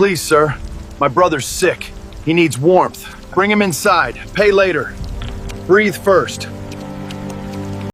Please, sir. My brother's sick. He needs warmth. Bring him inside. Pay later. Breathe first.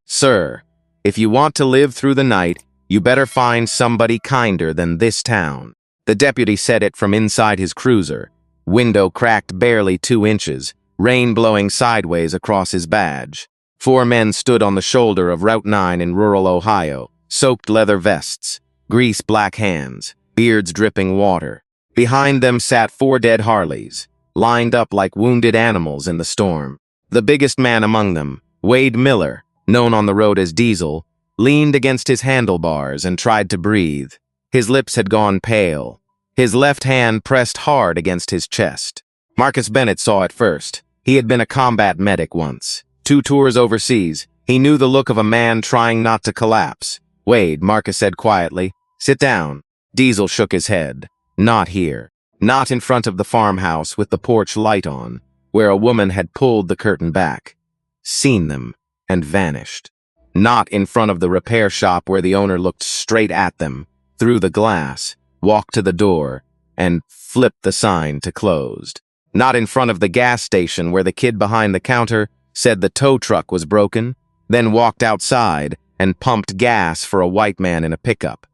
Sir, if you want to live through the night, you better find somebody kinder than this town. The deputy said it from inside his cruiser, window cracked barely 2 inches, rain blowing sideways across his badge. 4 men stood on the shoulder of Route 9 in rural Ohio, soaked leather vests, grease-black hands, beards dripping water. Behind them sat 4 dead Harleys, lined up like wounded animals in the storm. The biggest man among them, Wade Miller, known on the road as Diesel, leaned against his handlebars and tried to breathe. His lips had gone pale. His left hand pressed hard against his chest. Marcus Bennett saw it first. He had been a combat medic once. 2 tours overseas. He knew the look of a man trying not to collapse. Wade, Marcus said quietly, "Sit down." Diesel shook his head. Not here. Not in front of the farmhouse with the porch light on, where a woman had pulled the curtain back, seen them, and vanished. Not in front of the repair shop where the owner looked straight at them, through the glass, walked to the door, and flipped the sign to closed. Not in front of the gas station where the kid behind the counter said the tow truck was broken, then walked outside and pumped gas for a white man in a pickup.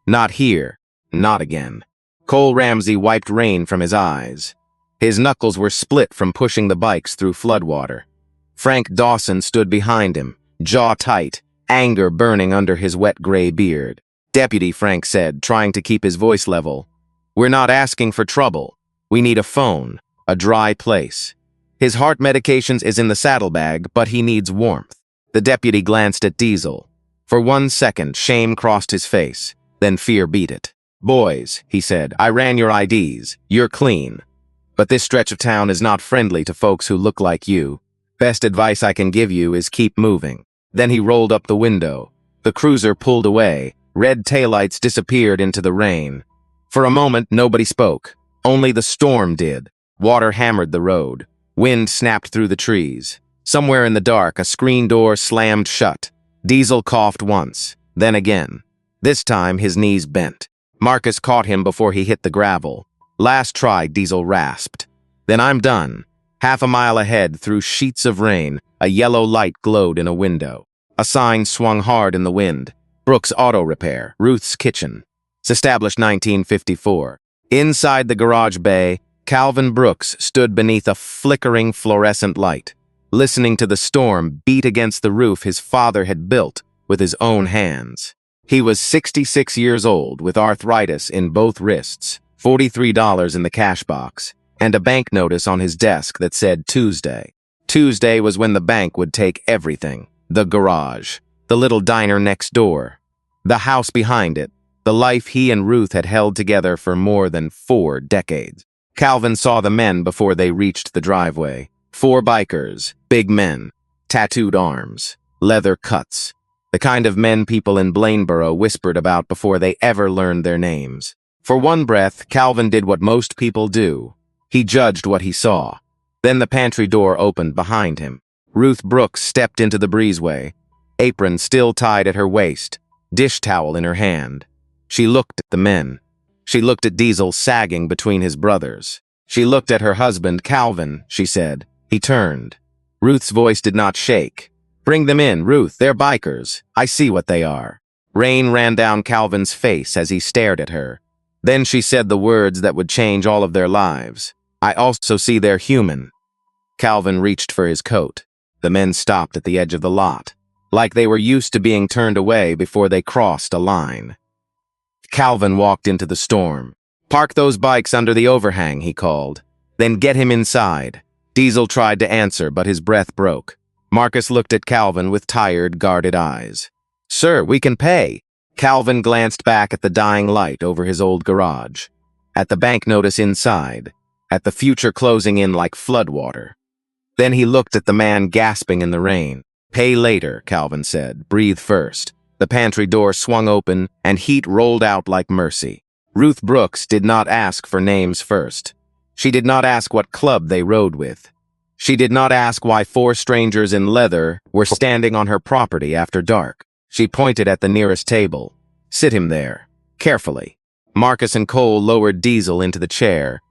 Not here. Not again. Cole Ramsey wiped rain from his eyes. His knuckles were split from pushing the bikes through floodwater. Frank Dawson stood behind him, jaw tight, anger burning under his wet gray beard. "Deputy," Frank said, trying to keep his voice level, "we're not asking for trouble. We need a phone, a dry place. His heart medications is in the saddlebag, but he needs warmth." The deputy glanced at Diesel. For 1 second, shame crossed his face, then fear beat it. "Boys," he said, "I ran your IDs. You're clean. But this stretch of town is not friendly to folks who look like you. Best advice I can give you is keep moving." Then he rolled up the window. The cruiser pulled away. Red taillights disappeared into the rain. For a moment, nobody spoke. Only the storm did. Water hammered the road. Wind snapped through the trees. Somewhere in the dark, a screen door slammed shut. Diesel coughed once, then again. This time, his knees bent. Marcus caught him before he hit the gravel. "Last try," Diesel rasped. "Then I'm done." Half a mile ahead, through sheets of rain, a yellow light glowed in a window. A sign swung hard in the wind. "Brooks Auto Repair, Ruth's Kitchen. It's established 1954. Inside the garage bay, Calvin Brooks stood beneath a flickering fluorescent light, listening to the storm beat against the roof his father had built with his own hands. He was 66 years old, with arthritis in both wrists, $43 in the cash box, and a bank notice on his desk that said Tuesday. Tuesday was when the bank would take everything. The garage, the little diner next door, the house behind it, the life he and Ruth had held together for more than 4 decades. Calvin saw the men before they reached the driveway. 4 bikers, big men, tattooed arms, leather cuts. The kind of men people in Blainboro whispered about before they ever learned their names. For one breath, Calvin did what most people do. He judged what he saw. Then the pantry door opened behind him. Ruth Brooks stepped into the breezeway, apron still tied at her waist, dish towel in her hand. She looked at the men. She looked at Diesel sagging between his brothers. She looked at her husband, Calvin, she said. He turned. Ruth's voice did not shake. "Bring them in, Ruth, they're bikers. I see what they are." Rain ran down Calvin's face as he stared at her. Then she said the words that would change all of their lives. "I also see they're human." Calvin reached for his coat. The men stopped at the edge of the lot, like they were used to being turned away before they crossed a line. Calvin walked into the storm. "Park those bikes under the overhang," he called. "Then get him inside." Diesel tried to answer, but his breath broke. Marcus looked at Calvin with tired, guarded eyes. "Sir, we can pay." Calvin glanced back at the dying light over his old garage, at the bank notice inside, at the future closing in like floodwater. Then he looked at the man gasping in the rain. "Pay later," Calvin said. "Breathe first." The pantry door swung open, and heat rolled out like mercy. Ruth Brooks did not ask for names first. She did not ask what club they rode with. She did not ask why 4 strangers in leather were standing on her property after dark. She pointed at the nearest table. "Sit him there. Carefully." Marcus and Cole lowered Diesel into the chair.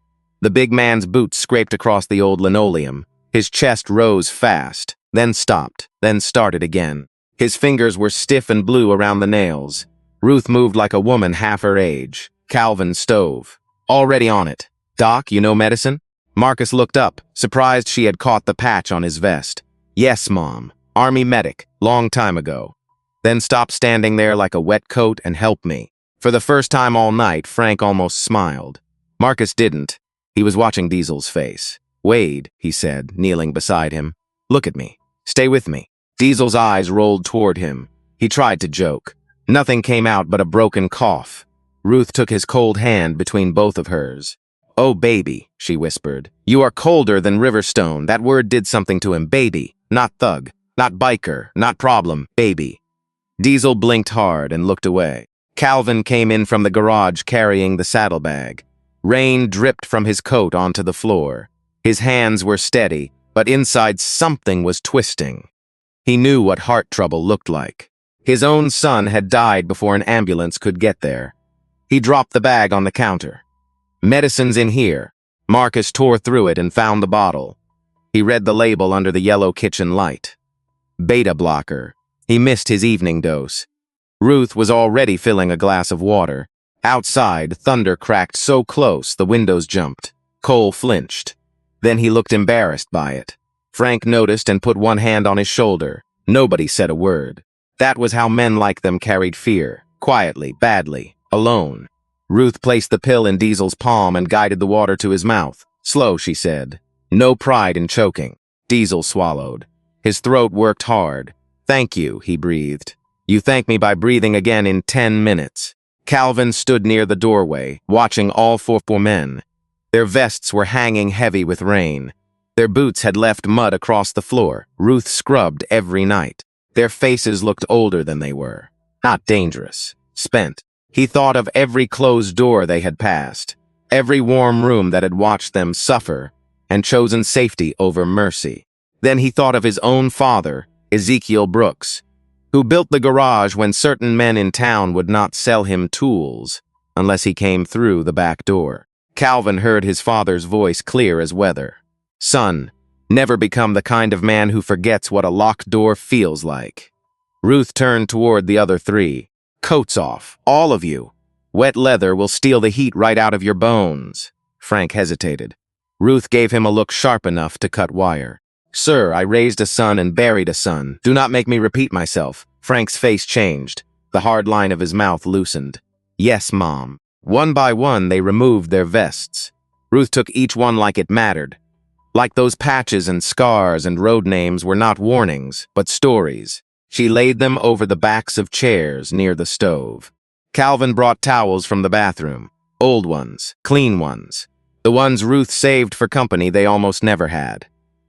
The big man's boots scraped across the old linoleum. His chest rose fast, then stopped, then started again. His fingers were stiff and blue around the nails. Ruth moved like a woman half her age. Calvin stove. Already on it. Doc, you know medicine? Marcus looked up, surprised she had caught the patch on his vest. Yes, Mom. Army medic, long time ago. Then stopped standing there like a wet coat and help me. For the first time all night, Frank almost smiled. Marcus didn't. He was watching Diesel's face. Wade, he said, kneeling beside him. Look at me. Stay with me. Diesel's eyes rolled toward him. He tried to joke. Nothing came out but a broken cough. Ruth took his cold hand between both of hers. Oh, baby, she whispered. You are colder than Riverstone. That word did something to him. Baby, not thug, not biker, not problem, baby. Diesel blinked hard and looked away. Calvin came in from the garage carrying the saddlebag. Rain dripped from his coat onto the floor. His hands were steady, but inside something was twisting. He knew what heart trouble looked like. His own son had died before an ambulance could get there. He dropped the bag on the counter. Medicine's in here. Marcus tore through it and found the bottle. He read the label under the yellow kitchen light. Beta blocker. He missed his evening dose. Ruth was already filling a glass of water. Outside, thunder cracked so close the windows jumped. Cole flinched. Then he looked embarrassed by it. Frank noticed and put one hand on his shoulder. Nobody said a word. That was how men like them carried fear. Quietly, badly, alone. Ruth placed the pill in Diesel's palm and guided the water to his mouth. Slow, she said. No pride in choking. Diesel swallowed. His throat worked hard. Thank you, he breathed. You thank me by breathing again in 10 minutes. Calvin stood near the doorway, watching all four men. Their vests were hanging heavy with rain. Their boots had left mud across the floor. Ruth scrubbed every night. Their faces looked older than they were. Not dangerous. Spent. He thought of every closed door they had passed, every warm room that had watched them suffer and chosen safety over mercy. Then he thought of his own father, Ezekiel Brooks, who built the garage when certain men in town would not sell him tools unless he came through the back door. Calvin heard his father's voice clear as weather. Son, never become the kind of man who forgets what a locked door feels like. Ruth turned toward the other three. Coats off, all of you. Wet leather will steal the heat right out of your bones. Frank hesitated. Ruth gave him a look sharp enough to cut wire. Sir, I raised a son and buried a son. Do not make me repeat myself. Frank's face changed. The hard line of his mouth loosened. Yes, Mom. One by one, they removed their vests. Ruth took each one like it mattered. Like those patches and scars and road names were not warnings, but stories. She laid them over the backs of chairs near the stove. Calvin brought towels from the bathroom. Old ones, clean ones. The ones Ruth saved for company they almost never had.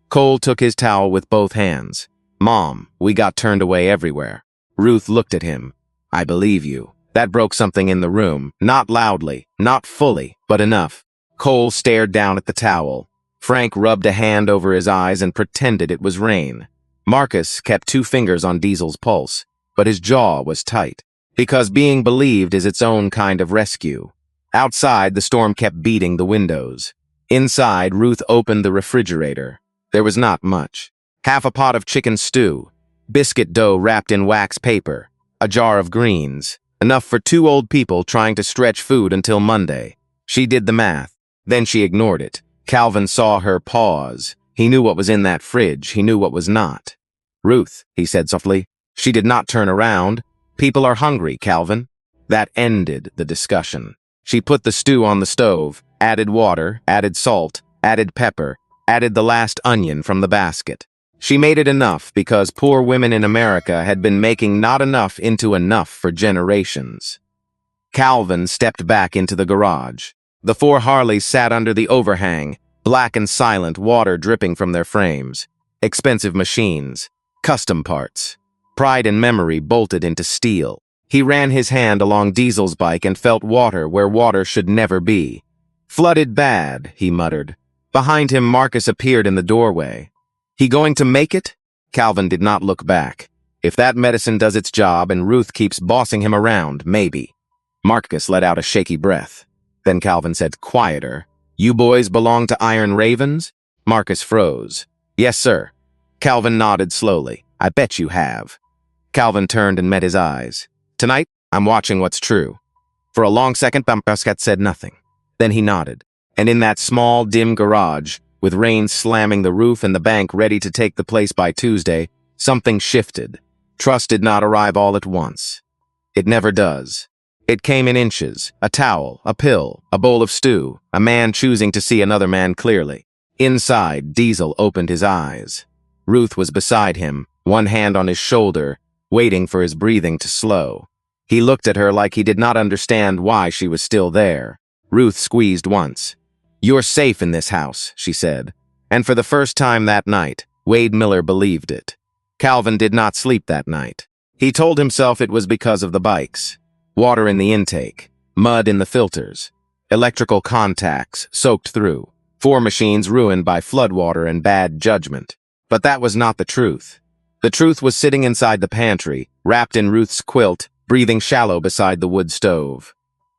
Cole took his towel with both hands. Mom, we got turned away everywhere. Ruth looked at him. I believe you. That broke something in the room. Not loudly, not fully, but enough. Cole stared down at the towel. Frank rubbed a hand over his eyes and pretended it was rain. Marcus kept 2 fingers on Diesel's pulse, but his jaw was tight, because being believed is its own kind of rescue. Outside, the storm kept beating the windows. Inside, Ruth opened the refrigerator. There was not much. Half a pot of chicken stew, biscuit dough wrapped in wax paper, a jar of greens, enough for 2 old people trying to stretch food until Monday. She did the math. Then she ignored it. Calvin saw her pause. He knew what was in that fridge. He knew what was not. Ruth, he said softly. She did not turn around. People are hungry, Calvin. That ended the discussion. She put the stew on the stove, added water, added salt, added pepper, added the last onion from the basket. She made it enough because poor women in America had been making not enough into enough for generations. Calvin stepped back into the garage. The 4 Harleys sat under the overhang, black and silent, water dripping from their frames. Expensive machines. Custom parts. Pride and memory bolted into steel. He ran his hand along Diesel's bike and felt water where water should never be. Flooded bad, he muttered. Behind him, Marcus appeared in the doorway. He going to make it? Calvin did not look back. If that medicine does its job and Ruth keeps bossing him around, maybe. Marcus let out a shaky breath. Then Calvin said, "Quieter. You boys belong to Iron Ravens?" Marcus froze. "Yes, sir." Calvin nodded slowly. "I bet you have." Calvin turned and met his eyes. "Tonight, I'm watching what's true." For a long second, Marcus said nothing. Then he nodded. And in that small, dim garage, with rain slamming the roof and the bank ready to take the place by Tuesday, something shifted. Trust did not arrive all at once. It never does. It came in inches: a towel, a pill, a bowl of stew, a man choosing to see another man clearly. Inside, Diesel opened his eyes. Ruth was beside him, one hand on his shoulder, waiting for his breathing to slow. He looked at her like he did not understand why she was still there. Ruth squeezed once. "You're safe in this house," she said. And for the first time that night, Wade Miller believed it. Calvin did not sleep that night. He told himself it was because of the bikes. Water in the intake, mud in the filters, electrical contacts soaked through, 4 machines ruined by floodwater and bad judgment. But that was not the truth. The truth was sitting inside the pantry, wrapped in Ruth's quilt, breathing shallow beside the wood stove.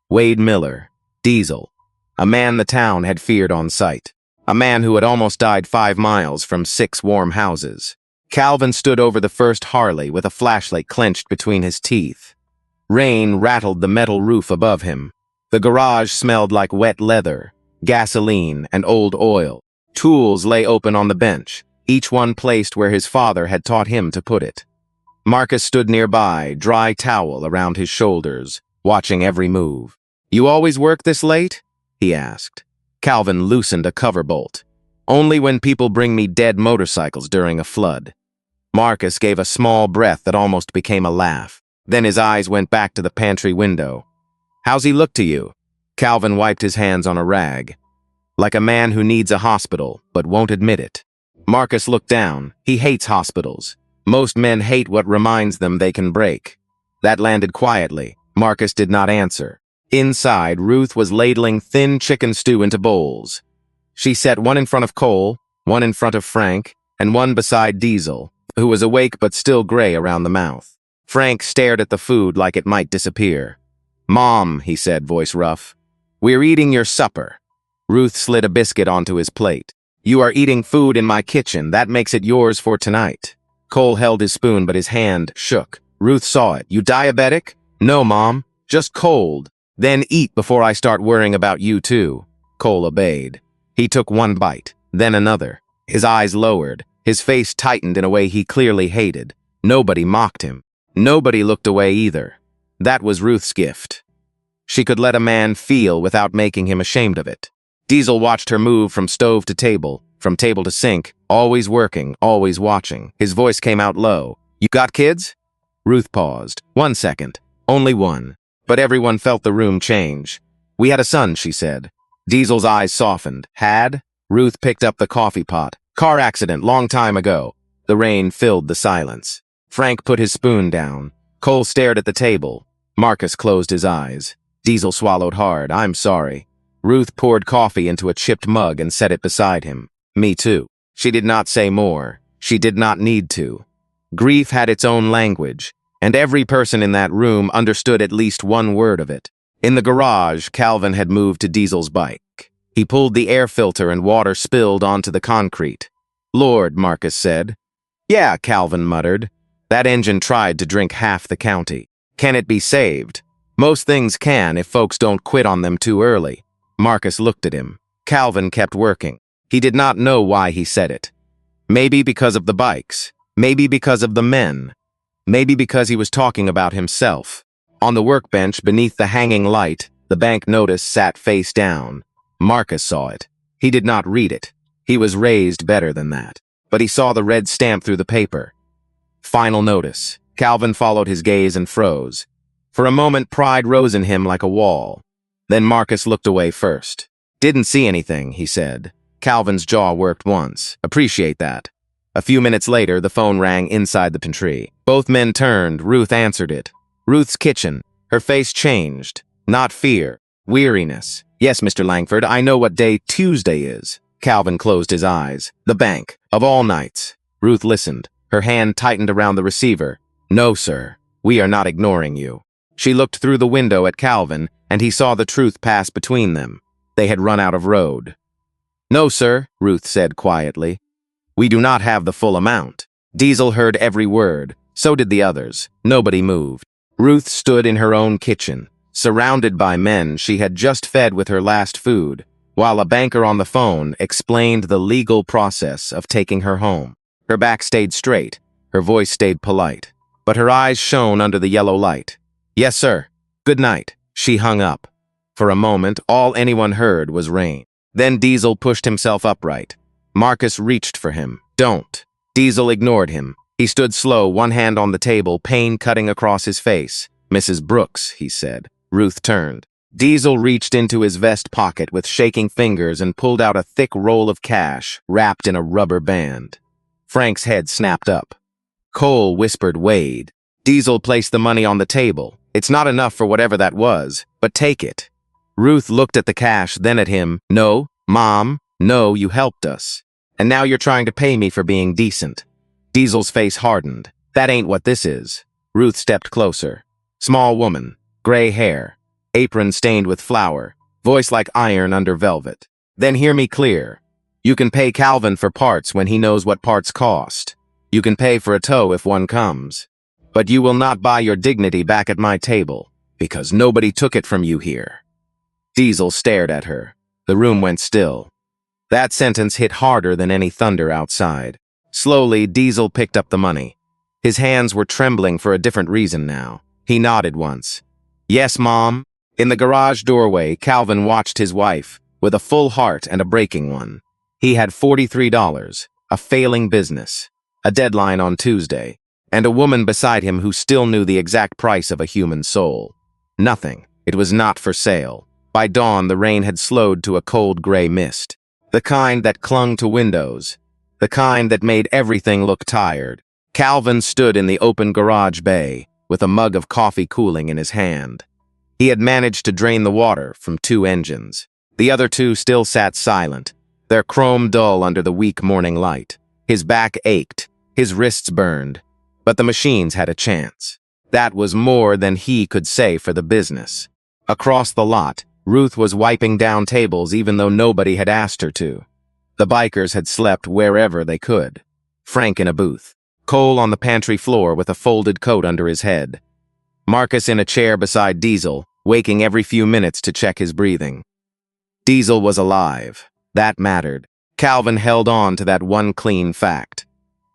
Wade Miller, Diesel, a man the town had feared on sight, a man who had almost died 5 miles from 6 warm houses. Calvin stood over the first Harley with a flashlight clenched between his teeth. Rain rattled the metal roof above him. The garage smelled like wet leather, gasoline, and old oil. Tools lay open on the bench, each one placed where his father had taught him to put it. Marcus stood nearby, dry towel around his shoulders, watching every move. "You always work this late?" he asked. Calvin loosened a cover bolt. "Only when people bring me dead motorcycles during a flood." Marcus gave a small breath that almost became a laugh. Then his eyes went back to the pantry window. "How's he look to you?" Calvin wiped his hands on a rag. "Like a man who needs a hospital, but won't admit it." Marcus looked down. He hates hospitals. Most men hate what reminds them they can break. That landed quietly. Marcus did not answer. Inside, Ruth was ladling thin chicken stew into bowls. She set one in front of Cole, one in front of Frank, and one beside Diesel, who was awake but still gray around the mouth. Frank stared at the food like it might disappear. "Mom," he said, voice rough, "we're eating your supper." Ruth slid a biscuit onto his plate. "You are eating food in my kitchen. That makes it yours for tonight." Cole held his spoon, but his hand shook. Ruth saw it. "You diabetic?" "No, Mom. Just cold." "Then eat before I start worrying about you, too." Cole obeyed. He took one bite, then another. His eyes lowered. His face tightened in a way he clearly hated. Nobody mocked him. Nobody looked away either. That was Ruth's gift. She could let a man feel without making him ashamed of it. Diesel watched her move from stove to table, from table to sink, always working, always watching. His voice came out low. "You got kids?" Ruth paused. "1 second. Only one." But everyone felt the room change. "We had a son," she said. Diesel's eyes softened. "Had?" Ruth picked up the coffee pot. "Car accident, long time ago." The rain filled the silence. Frank put his spoon down. Cole stared at the table. Marcus closed his eyes. Diesel swallowed hard. "I'm sorry." Ruth poured coffee into a chipped mug and set it beside him. "Me too." She did not say more. She did not need to. Grief had its own language, and every person in that room understood at least one word of it. In the garage, Calvin had moved to Diesel's bike. He pulled the air filter and water spilled onto the concrete. "Lord," Marcus said. "Yeah," Calvin muttered. "That engine tried to drink half the county. Can it be saved?" "Most things can if folks don't quit on them too early." Marcus looked at him. Calvin kept working. He did not know why he said it. Maybe because of the bikes. Maybe because of the men. Maybe because he was talking about himself. On the workbench beneath the hanging light, the bank notice sat face down. Marcus saw it. He did not read it. He was raised better than that. But he saw the red stamp through the paper. Final notice. Calvin followed his gaze and froze. For a moment, pride rose in him like a wall. Then Marcus looked away first. "Didn't see anything," he said. Calvin's jaw worked once. "Appreciate that." A few minutes later, the phone rang inside the pantry. Both men turned. Ruth answered it. Ruth's kitchen. Her face changed. Not fear. Weariness. "Yes, Mr. Langford, I know what day Tuesday is." Calvin closed his eyes. "The bank. Of all nights." Ruth listened. Her hand tightened around the receiver. "No, sir. We are not ignoring you." She looked through the window at Calvin, and he saw the truth pass between them. They had run out of road. "No, sir," Ruth said quietly. "We do not have the full amount." Diesel heard every word. So did the others. Nobody moved. Ruth stood in her own kitchen, surrounded by men she had just fed with her last food, while a banker on the phone explained the legal process of taking her home. Her back stayed straight. Her voice stayed polite. But her eyes shone under the yellow light. "Yes, sir. Good night." She hung up. For a moment, all anyone heard was rain. Then Diesel pushed himself upright. Marcus reached for him. "Don't." Diesel ignored him. He stood slow, one hand on the table, pain cutting across his face. "Mrs. Brooks," he said. Ruth turned. Diesel reached into his vest pocket with shaking fingers and pulled out a thick roll of cash wrapped in a rubber band. Frank's head snapped up. Cole whispered Wade. Diesel placed the money on the table. "It's not enough for whatever that was, but take it." Ruth looked at the cash, then at him. "No, Mom, no, you helped us. And now you're trying to pay me for being decent." Diesel's face hardened. "That ain't what this is." Ruth stepped closer. Small woman, gray hair, apron stained with flour, voice like iron under velvet. "Then hear me clear. You can pay Calvin for parts when he knows what parts cost. You can pay for a tow if one comes. But you will not buy your dignity back at my table, because nobody took it from you here." Diesel stared at her. The room went still. That sentence hit harder than any thunder outside. Slowly, Diesel picked up the money. His hands were trembling for a different reason now. He nodded once. "Yes, Mom." In the garage doorway, Calvin watched his wife, with a full heart and a breaking one. He had $43, a failing business, a deadline on Tuesday, and a woman beside him who still knew the exact price of a human soul. Nothing. It was not for sale. By dawn, the rain had slowed to a cold gray mist. The kind that clung to windows. The kind that made everything look tired. Calvin stood in the open garage bay, with a mug of coffee cooling in his hand. He had managed to drain the water from 2 engines. The other 2 still sat silent, their chrome dull under the weak morning light. His back ached, his wrists burned, but the machines had a chance. That was more than he could say for the business. Across the lot, Ruth was wiping down tables even though nobody had asked her to. The bikers had slept wherever they could. Frank in a booth. Cole on the pantry floor with a folded coat under his head. Marcus in a chair beside Diesel, waking every few minutes to check his breathing. Diesel was alive. That mattered. Calvin held on to that one clean fact.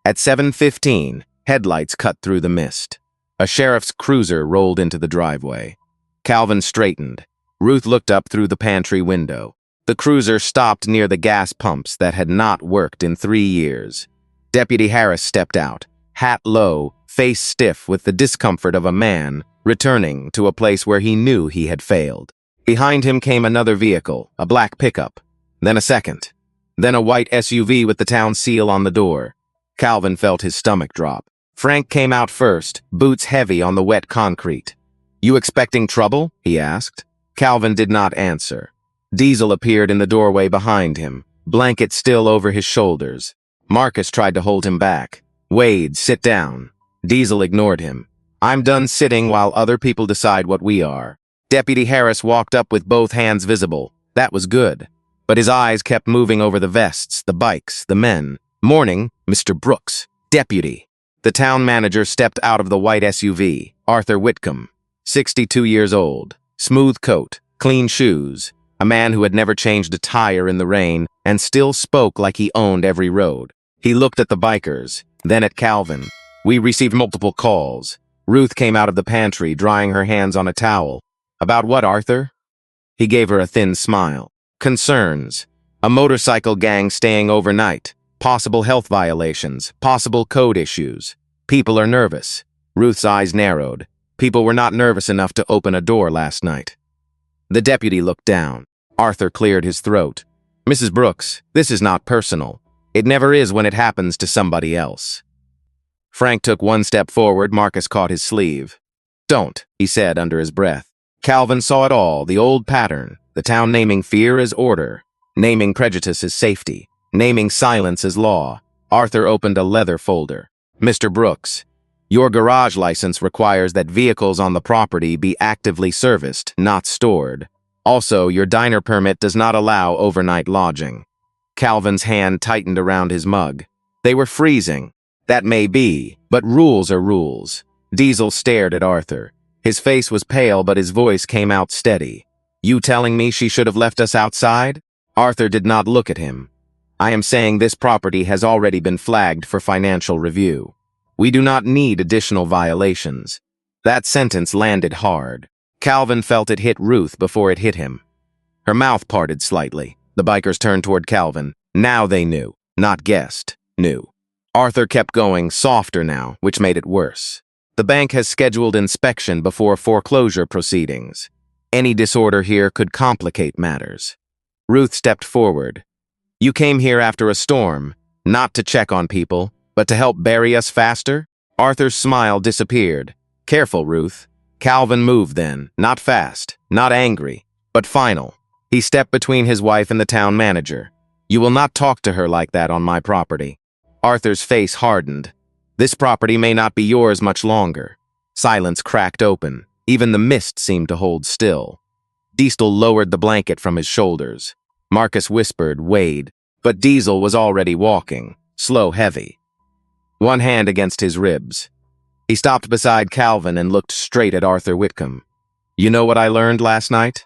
At 7:15, headlights cut through the mist. A sheriff's cruiser rolled into the driveway. Calvin straightened. Ruth looked up through the pantry window. The cruiser stopped near the gas pumps that had not worked in 3 years. Deputy Harris stepped out, hat low, face stiff with the discomfort of a man returning to a place where he knew he had failed. Behind him came another vehicle, a black pickup, then a second, then a white SUV with the town seal on the door. Calvin felt his stomach drop. Frank came out first, boots heavy on the wet concrete. "You expecting trouble?" he asked. Calvin did not answer. Diesel appeared in the doorway behind him, blanket still over his shoulders. Marcus tried to hold him back. "Wade, sit down." Diesel ignored him. "I'm done sitting while other people decide what we are." Deputy Harris walked up with both hands visible. That was good. But his eyes kept moving over the vests, the bikes, the men. "Morning, Mr. Brooks." "Deputy." The town manager stepped out of the white SUV, Arthur Whitcomb, 62 years old. Smooth coat, clean shoes, a man who had never changed a tire in the rain and still spoke like he owned every road. He looked at the bikers, then at Calvin. "We received multiple calls." Ruth came out of the pantry, drying her hands on a towel. "About what, Arthur?" He gave her a thin smile. "Concerns. A motorcycle gang staying overnight. Possible health violations. Possible code issues. People are nervous." Ruth's eyes narrowed. People were not nervous enough to open a door last night. The deputy looked down. Arthur cleared his throat. "Mrs. Brooks, this is not personal. It never is when it happens to somebody else." Frank took one step forward. Marcus caught his sleeve. "Don't," he said under his breath. Calvin saw it all, the old pattern, the town naming fear as order, naming prejudice as safety, naming silence as law. Arthur opened a leather folder. "Mr. Brooks, Your garage license requires that vehicles on the property be actively serviced, not stored. Also, your diner permit does not allow overnight lodging. Calvin's hand tightened around his mug. They were freezing. That may be, but rules are rules. Diesel stared at Arthur. His face was pale, but his voice came out steady. You telling me she should have left us outside? Arthur did not look at him. I am saying this property has already been flagged for financial review. We do not need additional violations. That sentence landed hard. Calvin felt it hit Ruth before it hit him. Her mouth parted slightly. The bikers turned toward Calvin. Now they knew, not guessed, knew. Arthur kept going, softer now, which made it worse. The bank has scheduled inspection before foreclosure proceedings. Any disorder here could complicate matters. Ruth stepped forward. You came here after a storm, not to check on people, but to help bury us faster? Arthur's smile disappeared. Careful, Ruth. Calvin moved then, not fast, not angry, but final. He stepped between his wife and the town manager. You will not talk to her like that on my property. Arthur's face hardened. This property may not be yours much longer. Silence cracked open. Even the mist seemed to hold still. Diesel lowered the blanket from his shoulders. Marcus whispered, Wade, but Diesel was already walking, slow, heavy. One hand against his ribs. He stopped beside Calvin and looked straight at Arthur Whitcomb. You know what I learned last night?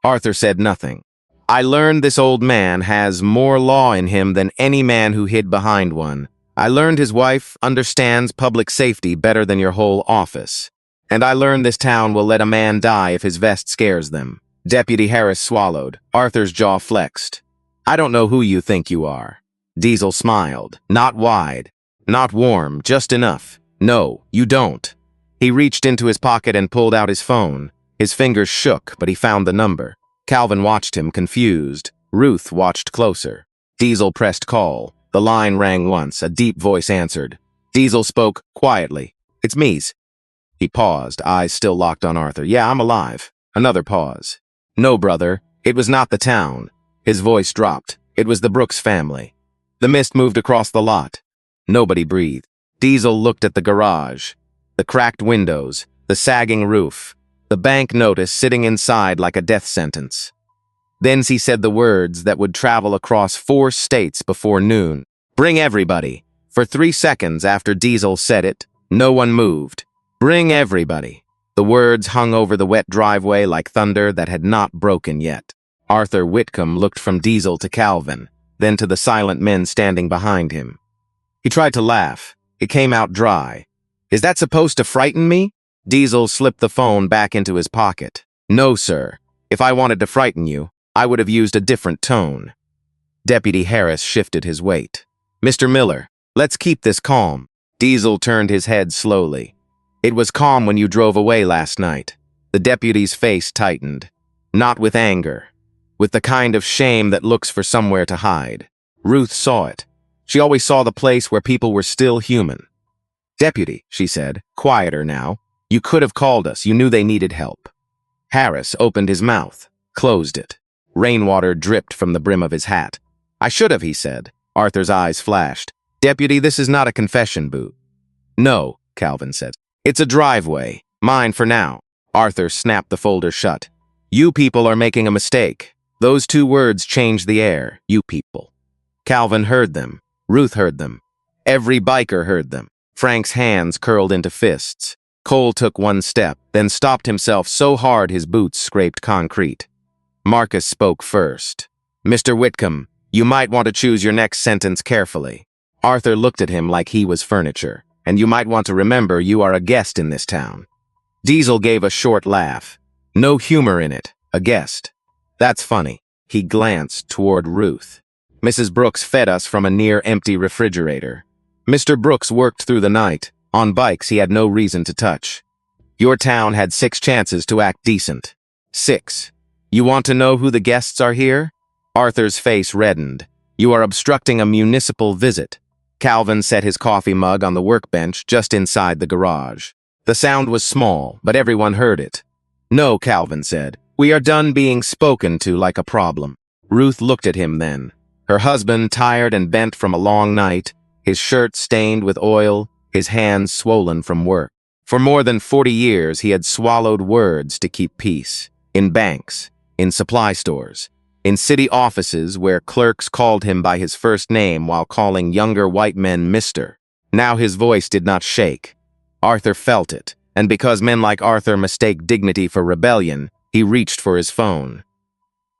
Arthur said nothing. I learned this old man has more law in him than any man who hid behind one. I learned his wife understands public safety better than your whole office. And I learned this town will let a man die if his vest scares them. Deputy Harris swallowed. Arthur's jaw flexed. I don't know who you think you are. Diesel smiled. Not wide. Not warm, just enough. No, you don't. He reached into his pocket and pulled out his phone. His fingers shook, but he found the number. Calvin watched him, confused. Ruth watched closer. Diesel pressed call. The line rang once. A deep voice answered. Diesel spoke quietly. It's me's. He paused, eyes still locked on Arthur. Yeah, I'm alive. Another pause. No, brother. It was not the town. His voice dropped. It was the Brooks family. The mist moved across the lot. Nobody breathed. Diesel looked at the garage. The cracked windows. The sagging roof. The bank notice sitting inside like a death sentence. Then he said the words that would travel across 4 states before noon. Bring everybody. For 3 seconds after Diesel said it, no one moved. Bring everybody. The words hung over the wet driveway like thunder that had not broken yet. Arthur Whitcomb looked from Diesel to Calvin, then to the silent men standing behind him. He tried to laugh. It came out dry. Is that supposed to frighten me? Diesel slipped the phone back into his pocket. No, sir. If I wanted to frighten you, I would have used a different tone. Deputy Harris shifted his weight. Mr. Miller, let's keep this calm. Diesel turned his head slowly. It was calm when you drove away last night. The deputy's face tightened. Not with anger. With the kind of shame that looks for somewhere to hide. Ruth saw it. She always saw the place where people were still human. Deputy, she said, quieter now. You could have called us. You knew they needed help. Harris opened his mouth, closed it. Rainwater dripped from the brim of his hat. I should have, he said. Arthur's eyes flashed. Deputy, this is not a confession booth. No, Calvin said. It's a driveway. Mine for now. Arthur snapped the folder shut. You people are making a mistake. Those 2 words changed the air. You people. Calvin heard them. Ruth heard them. Every biker heard them. Frank's hands curled into fists. Cole took 1 step, then stopped himself so hard his boots scraped concrete. Marcus spoke first. Mr. Whitcomb, you might want to choose your next sentence carefully. Arthur looked at him like he was furniture, and you might want to remember you are a guest in this town. Diesel gave a short laugh. No humor in it. A guest. That's funny. He glanced toward Ruth. Mrs. Brooks fed us from a near-empty refrigerator. Mr. Brooks worked through the night. On bikes he had no reason to touch. Your town had 6 chances to act decent. 6. You want to know who the guests are here? Arthur's face reddened. You are obstructing a municipal visit. Calvin set his coffee mug on the workbench just inside the garage. The sound was small, but everyone heard it. No, Calvin said. We are done being spoken to like a problem. Ruth looked at him then. Her husband, tired and bent from a long night, his shirt stained with oil, his hands swollen from work. For more than 40 years, he had swallowed words to keep peace. In banks, in supply stores, in city offices where clerks called him by his first name while calling younger white men Mister. Now his voice did not shake. Arthur felt it, and because men like Arthur mistake dignity for rebellion, he reached for his phone.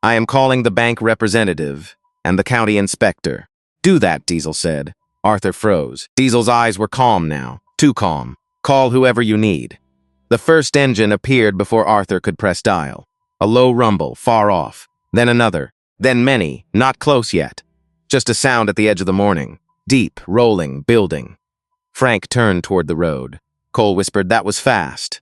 "I am calling the bank representative and the county inspector." "Do that," Diesel said. Arthur froze. Diesel's eyes were calm now, too calm. "Call whoever you need." The first engine appeared before Arthur could press dial. A low rumble, far off. Then another. Then many, not close yet. Just a sound at the edge of the morning. Deep, rolling, building. Frank turned toward the road. Cole whispered, "That was fast."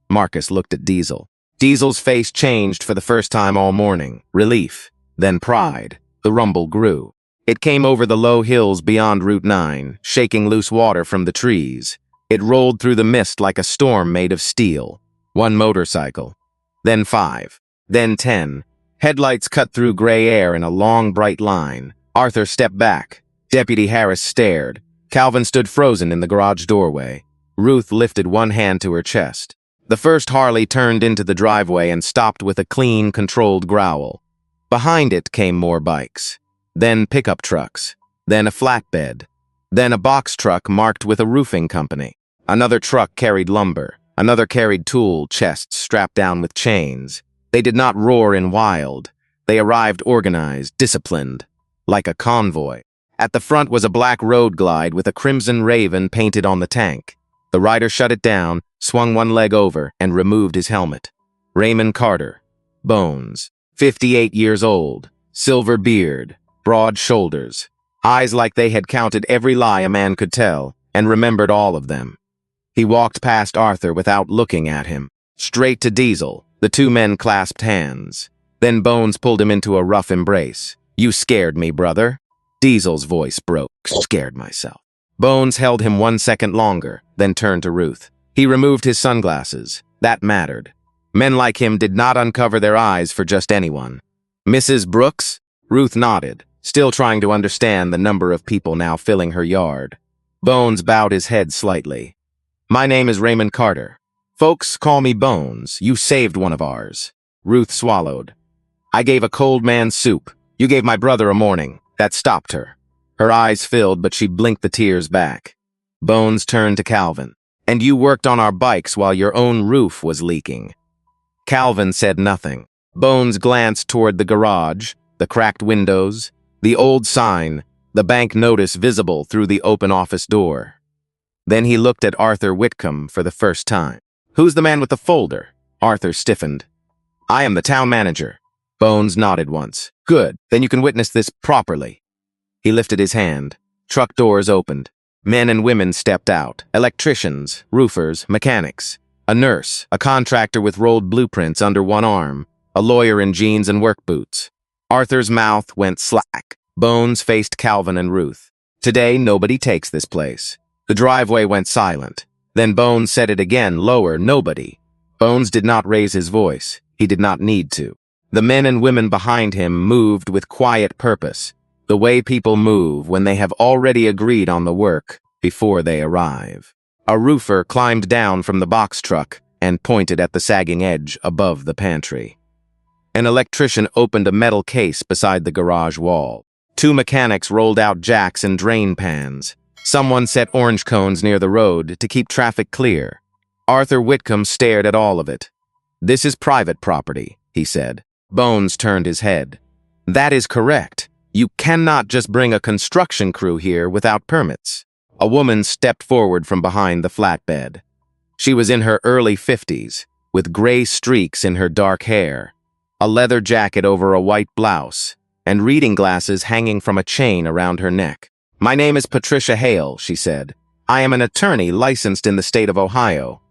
Marcus looked at Diesel. Diesel's face changed for the first time all morning. Relief. Then pride. The rumble grew. It came over the low hills beyond Route 9, shaking loose water from the trees. It rolled through the mist like a storm made of steel. One motorcycle. Then 5. Then 10. Headlights cut through gray air in a long, bright line. Arthur stepped back. Deputy Harris stared. Calvin stood frozen in the garage doorway. Ruth lifted one hand to her chest. The first Harley turned into the driveway and stopped with a clean, controlled growl. Behind it came more bikes. Then pickup trucks. Then a flatbed. Then a box truck marked with a roofing company. Another truck carried lumber. Another carried tool chests strapped down with chains. They did not roar in wild. They arrived organized, disciplined, like a convoy. At the front was a black road glide with a crimson raven painted on the tank. The rider shut it down, swung one leg over, and removed his helmet. Raymond Carter. Bones. 58 years old. Silver beard. Broad shoulders. Eyes like they had counted every lie a man could tell, and remembered all of them. He walked past Arthur without looking at him. Straight to Diesel. The two men clasped hands. Then Bones pulled him into a rough embrace. "You scared me, brother." Diesel's voice broke. "Scared myself." Bones held him 1 second longer, then turned to Ruth. He removed his sunglasses. That mattered. Men like him did not uncover their eyes for just anyone. "Mrs. Brooks?" Ruth nodded, still trying to understand the number of people now filling her yard. Bones bowed his head slightly. "My name is Raymond Carter. Folks call me Bones. You saved one of ours." Ruth swallowed. "I gave a cold man soup. You gave my brother a morning. That stopped her." Her eyes filled, but she blinked the tears back. Bones turned to Calvin. "And you worked on our bikes while your own roof was leaking." Calvin said nothing. Bones glanced toward the garage, the cracked windows, the old sign, the bank notice visible through the open office door. Then he looked at Arthur Whitcomb for the first time. "Who's the man with the folder?" Arthur stiffened. "I am the town manager." Bones nodded once. "Good, then you can witness this properly." He lifted his hand. Truck doors opened. Men and women stepped out. Electricians, roofers, mechanics. A nurse, a contractor with rolled blueprints under one arm, a lawyer in jeans and work boots. Arthur's mouth went slack. Bones faced Calvin and Ruth. "Today, nobody takes this place." The driveway went silent. Then Bones said it again, lower, "Nobody." Bones did not raise his voice. He did not need to. The men and women behind him moved with quiet purpose, the way people move when they have already agreed on the work before they arrive. A roofer climbed down from the box truck and pointed at the sagging edge above the pantry. An electrician opened a metal case beside the garage wall. Two mechanics rolled out jacks and drain pans. Someone set orange cones near the road to keep traffic clear. Arthur Whitcomb stared at all of it. "This is private property," he said. Bones turned his head. "That is correct. You cannot just bring a construction crew here without permits." A woman stepped forward from behind the flatbed. She was in her early 50s, with gray streaks in her dark hair, a leather jacket over a white blouse, and reading glasses hanging from a chain around her neck. "My name is Patricia Hale," she said. "I am an attorney licensed in the state of Ohio."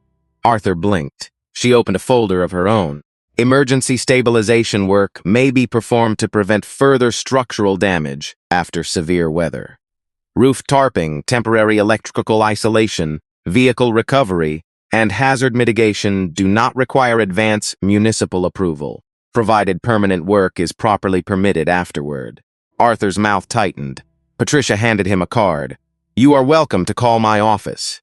Arthur blinked. She opened a folder of her own. "Emergency stabilization work may be performed to prevent further structural damage after severe weather. Roof tarping, temporary electrical isolation, vehicle recovery, and hazard mitigation do not require advance municipal approval, provided permanent work is properly permitted afterward." Arthur's mouth tightened. Patricia handed him a card. "You are welcome to call my office.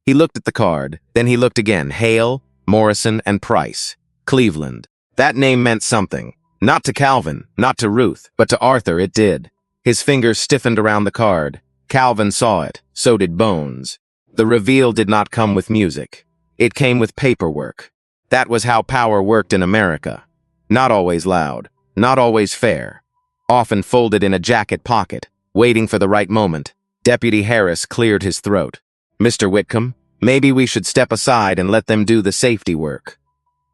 He looked at the card, then he looked again. Hale, Morrison, and Price. Cleveland. That name meant something. Not to Calvin, not to Ruth, but to Arthur it did. His fingers stiffened around the card. Calvin saw it, so did Bones. The reveal did not come with music. It came with paperwork. That was how power worked in America. Not always loud, not always fair. Often folded in a jacket pocket, waiting for the right moment. Deputy Harris cleared his throat. Mr. Whitcomb, maybe we should step aside and let them do the safety work.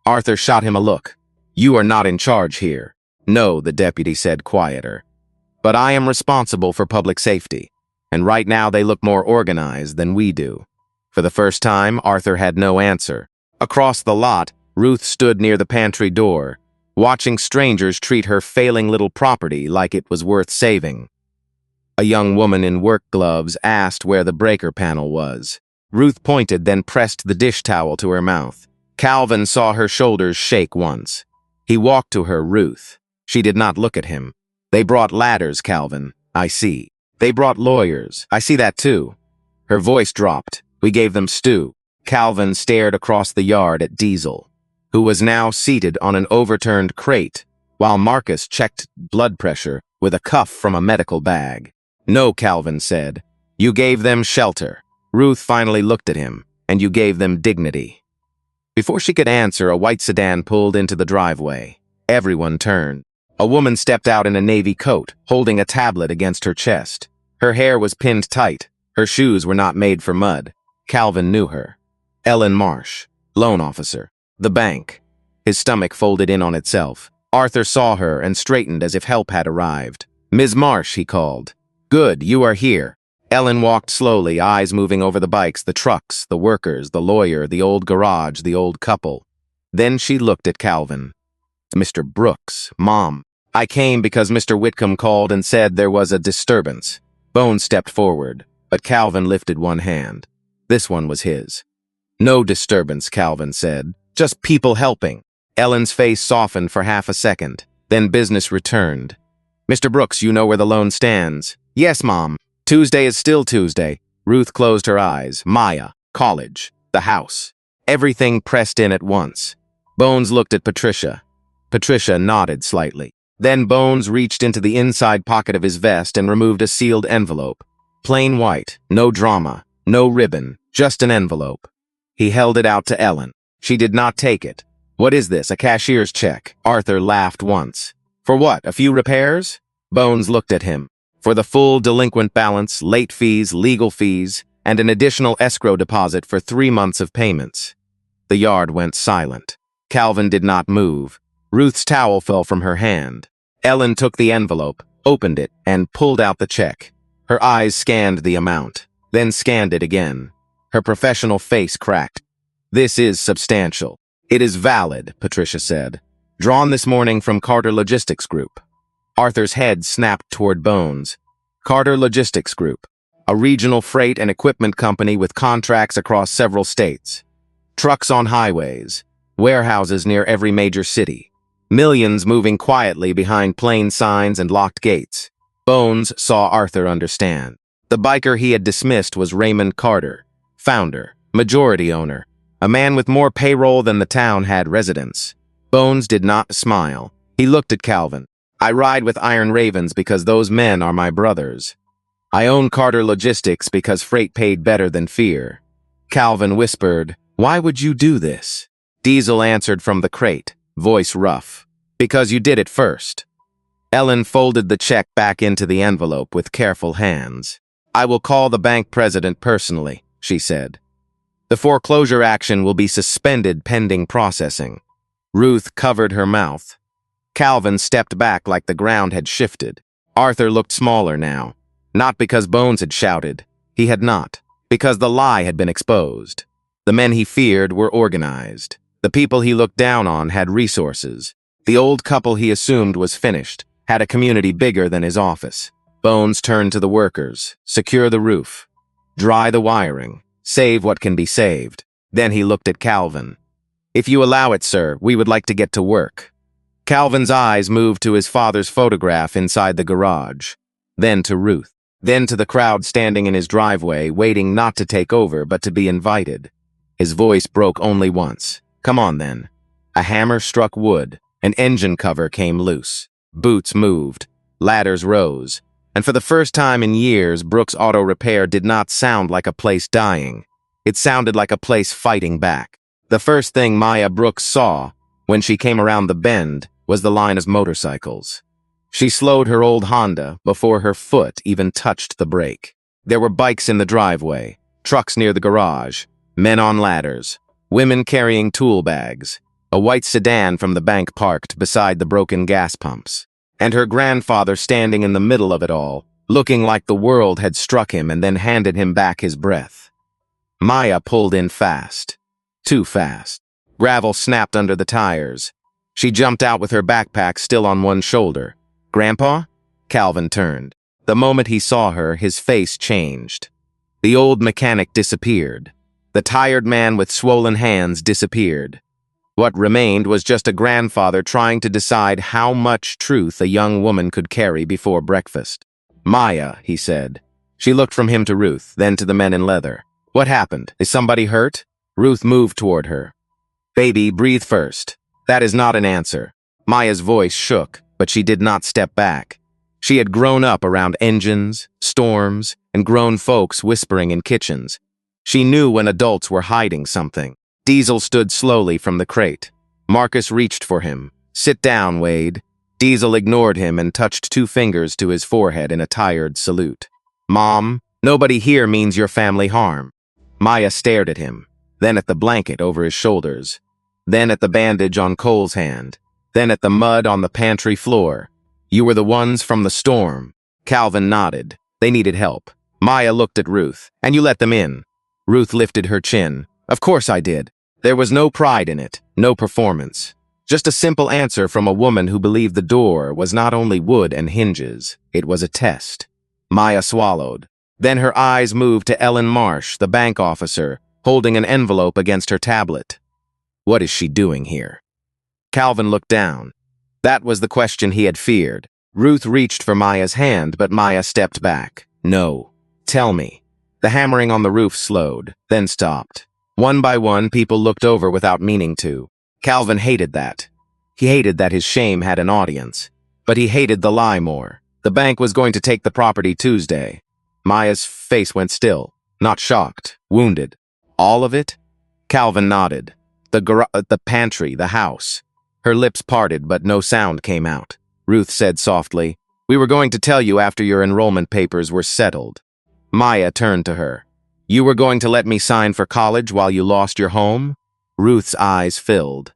Arthur shot him a look. You are not in charge here. No, the deputy said, quieter. But I am responsible for public safety, and right now they look more organized than we do. For the first time, Arthur had no answer. Across the lot, Ruth stood near the pantry door, watching strangers treat her failing little property like it was worth saving. A young woman in work gloves asked where the breaker panel was. Ruth pointed, then pressed the dish towel to her mouth. Calvin saw her shoulders shake once. He walked to her. Ruth. She did not look at him. They brought ladders, Calvin. I see. They brought lawyers. I see that too. Her voice dropped. We gave them stew. Calvin stared across the yard at Diesel, who was now seated on an overturned crate, while Marcus checked blood pressure with a cuff from a medical bag. No, Calvin said. You gave them shelter. Ruth finally looked at him. And you gave them dignity. Before she could answer, a white sedan pulled into the driveway. Everyone turned. A woman stepped out in a navy coat, holding a tablet against her chest. Her hair was pinned tight. Her shoes were not made for mud. Calvin knew her. Ellen Marsh, loan officer. The bank. His stomach folded in on itself. Arthur saw her and straightened as if help had arrived. Ms. Marsh, he called. Good, you are here. Ellen walked slowly, eyes moving over the bikes, the trucks, the workers, the lawyer, the old garage, the old couple. Then she looked at Calvin. Mr. Brooks, Mom. I came because Mr. Whitcomb called and said there was a disturbance. Bones stepped forward, but Calvin lifted one hand. This one was his. No disturbance, Calvin said. Just people helping. Ellen's face softened for half a second. Then business returned. Mr. Brooks, you know where the loan stands. Yes, Mom. Tuesday is still Tuesday. Ruth closed her eyes. Maya, college, the house. Everything pressed in at once. Bones looked at Patricia. Patricia nodded slightly. Then Bones reached into the inside pocket of his vest and removed a sealed envelope. Plain white, no drama, no ribbon, just an envelope. He held it out to Ellen. She did not take it. What is this, a cashier's check? Arthur laughed once. For what, a few repairs? Bones looked at him. For the full delinquent balance, late fees, legal fees, and an additional escrow deposit for 3 months of payments. The yard went silent. Calvin did not move. Ruth's towel fell from her hand. Ellen took the envelope, opened it, and pulled out the check. Her eyes scanned the amount, then scanned it again. Her professional face cracked. This is substantial. It is valid, Patricia said. Drawn this morning from Carter Logistics Group. Arthur's head snapped toward Bones. Carter Logistics Group, a regional freight and equipment company with contracts across several states. Trucks on highways, warehouses near every major city. Millions moving quietly behind plain signs and locked gates. Bones saw Arthur understand. The biker he had dismissed was Raymond Carter, founder, majority owner, a man with more payroll than the town had residents. Bones did not smile. He looked at Calvin. I ride with Iron Ravens because those men are my brothers. I own Carter Logistics because freight paid better than fear. Calvin whispered, Why would you do this? Diesel answered from the crate, voice rough. Because you did it first. Ellen folded the check back into the envelope with careful hands. I will call the bank president personally, she said. The foreclosure action will be suspended pending processing. Ruth covered her mouth. Calvin stepped back like the ground had shifted. Arthur looked smaller now. Not because Bones had shouted. He had not. Because the lie had been exposed. The men he feared were organized. The people he looked down on had resources. The old couple he assumed was finished, had a community bigger than his office. Bones turned to the workers. Secure the roof. Dry the wiring. Save what can be saved. Then he looked at Calvin. If you allow it, sir, we would like to get to work. Calvin's eyes moved to his father's photograph inside the garage, then to Ruth. then to the crowd standing in his driveway, waiting not to take over but to be invited. His voice broke only once. Come on then. A hammer struck wood. An engine cover came loose. Boots moved. Ladders rose. And for the first time in years, Brooks Auto Repair did not sound like a place dying. It sounded like a place fighting back. The first thing Maya Brooks saw, when she came around the bend, was the line of motorcycles. She slowed her old Honda before her foot even touched the brake. There were bikes in the driveway, trucks near the garage, men on ladders, women carrying tool bags, a white sedan from the bank parked beside the broken gas pumps, and her grandfather standing in the middle of it all, looking like the world had struck him and then handed him back his breath. Maya pulled in fast. Too fast. Gravel snapped under the tires. She jumped out with her backpack still on one shoulder. Grandpa? Calvin turned. The moment he saw her, his face changed. The old mechanic disappeared. The tired man with swollen hands disappeared. What remained was just a grandfather trying to decide how much truth a young woman could carry before breakfast. Maya, he said. She looked from him to Ruth, then to the men in leather. What happened? Is somebody hurt? Ruth moved toward her. Baby, breathe first. That is not an answer. Maya's voice shook, but she did not step back. She had grown up around engines, storms, and grown folks whispering in kitchens. She knew when adults were hiding something. Diesel stood slowly from the crate. Marcus reached for him. Sit down, Wade. Diesel ignored him and touched 2 fingers to his forehead in a tired salute. Mom, nobody here means your family harm. Maya stared at him, then at the blanket over his shoulders, then at the bandage on Cole's hand, then at the mud on the pantry floor. You were the ones from the storm. Calvin nodded. They needed help. Maya looked at Ruth. And you let them in. Ruth lifted her chin. Of course I did. There was no pride in it, no performance. Just a simple answer from a woman who believed the door was not only wood and hinges, it was a test. Maya swallowed. Then her eyes moved to Ellen Marsh, the bank officer, holding an envelope against her tablet. What is she doing here? Calvin looked down. That was the question he had feared. Ruth reached for Maya's hand, but Maya stepped back. No. Tell me. The hammering on the roof slowed, then stopped. One by one, people looked over without meaning to. Calvin hated that. He hated that his shame had an audience. But he hated the lie more. The bank was going to take the property Tuesday. Maya's face went still, not shocked, wounded. All of it? Calvin nodded. The pantry, the house. Her lips parted, but no sound came out. Ruth said softly, We were going to tell you after your enrollment papers were settled. Maya turned to her. You were going to let me sign for college while you lost your home? Ruth's eyes filled.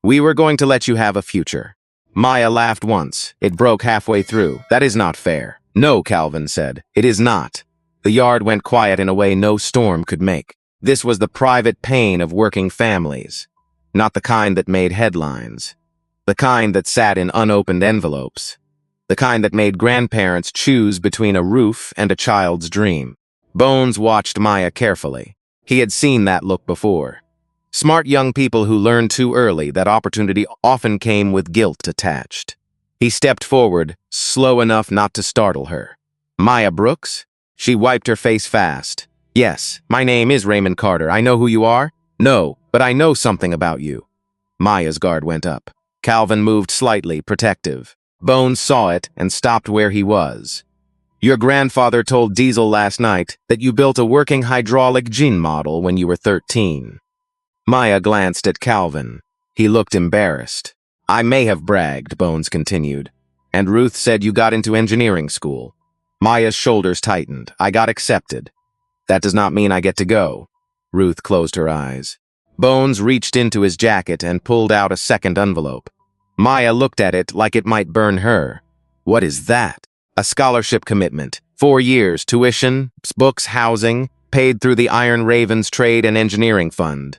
We were going to let you have a future. Maya laughed once. It broke halfway through. That is not fair. No, Calvin said. It is not. The yard went quiet in a way no storm could make. This was the private pain of working families. Not the kind that made headlines. The kind that sat in unopened envelopes. The kind that made grandparents choose between a roof and a child's dream. Bones watched Maya carefully. He had seen that look before. Smart young people who learned too early that opportunity often came with guilt attached. He stepped forward, slow enough not to startle her. Maya Brooks? She wiped her face fast. Yes, my name is Raymond Carter. I know who you are? No, but I know something about you. Maya's guard went up. Calvin moved slightly, protective. Bones saw it and stopped where he was. Your grandfather told Diesel last night that you built a working hydraulic gin model when you were 13. Maya glanced at Calvin. He looked embarrassed. I may have bragged, Bones continued. And Ruth said you got into engineering school. Maya's shoulders tightened. I got accepted. That does not mean I get to go. Ruth closed her eyes. Bones reached into his jacket and pulled out a second envelope. Maya looked at it like it might burn her. What is that? A scholarship commitment. 4 years, tuition, books, housing, paid through the Iron Ravens Trade and Engineering Fund.